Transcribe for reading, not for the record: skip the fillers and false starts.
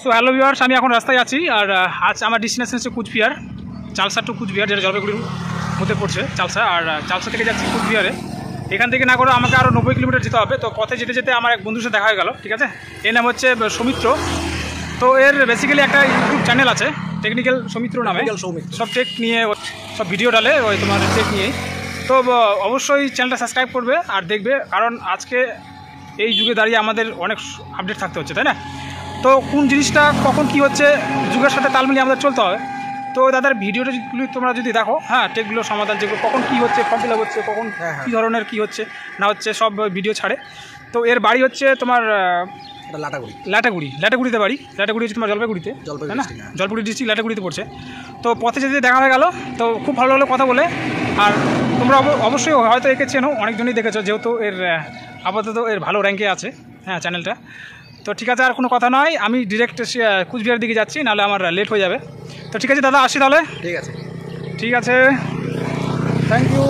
So hello viewers, আমি এখন রাস্তায় আছি আর আজ আমার ডেস্টিনেশন হচ্ছে কুচবিহার, চালসা টু কুচবিহার, যেটা জলপাইগুড়ির মধ্যে পড়ছে চালসা। আর চালসা থেকে যাচ্ছি কুচবিহারে। এখান থেকে না করে আমাকে আরও 90 কিলোমিটার যেতে হবে। তো পথে যেতে যেতে আমার এক বন্ধুর সাথে দেখা হয়ে গেল, ঠিক আছে। এর নাম হচ্ছে সৌমিত্র। তো এর বেসিক্যালি একটা ইউটিউব চ্যানেল আছে টেকনিক্যাল সৌমিত্র নামে, সব টেক নিয়ে সব ভিডিও ডালে, ওই তোমার টেক নিয়ে। তো অবশ্যই চ্যানেলটা সাবস্ক্রাইব করবে আর দেখবে, কারণ আজকে এই যুগে দাঁড়িয়ে আমাদের অনেক আপডেট থাকতে হচ্ছে, তাই না? তো কোন জিনিসটা কখন কি হচ্ছে যুগের সাথে তাল মিলিয়ে আমাদের চলতে হবে। তো দাদার ভিডিওগুলি তোমরা যদি দেখো, হ্যাঁ, টেকগুলোর সমাধান যেগুলো কখন কী হচ্ছে, ফর্ম ফিল আপ হচ্ছে, কখন কী ধরনের কী হচ্ছে না হচ্ছে, সব ভিডিও ছাড়ে। তো এর বাড়ি হচ্ছে তোমার লাটাগুড়িতে বাড়ি। লাটাগুড়ি হচ্ছে তোমার জলপাইগুড়িতে, তাই না? জলপাইগুড়ি ডিস্ট্রিক্ট লাটাগুড়িতে পড়ছে। তো পথে যেতে দেখা হয়ে গেল, তো খুব ভালো হলো কথা বলে। আর তোমরা অবশ্যই হয়তো একে চেনো, অনেকজনই দেখেছো, যেহেতু এর আপাতত এর ভালো র্যাঙ্কে আছে, হ্যাঁ, চ্যানেলটা। তো ঠিক আছে, আর কোনো কথা নয়, আমি ডিরেক্ট কুচবিহার দিকে যাচ্ছি, নাহলে আমার লেট হয়ে যাবে। তো ঠিক আছে দাদা, আসি তাহলে। ঠিক আছে, থ্যাংক ইউ।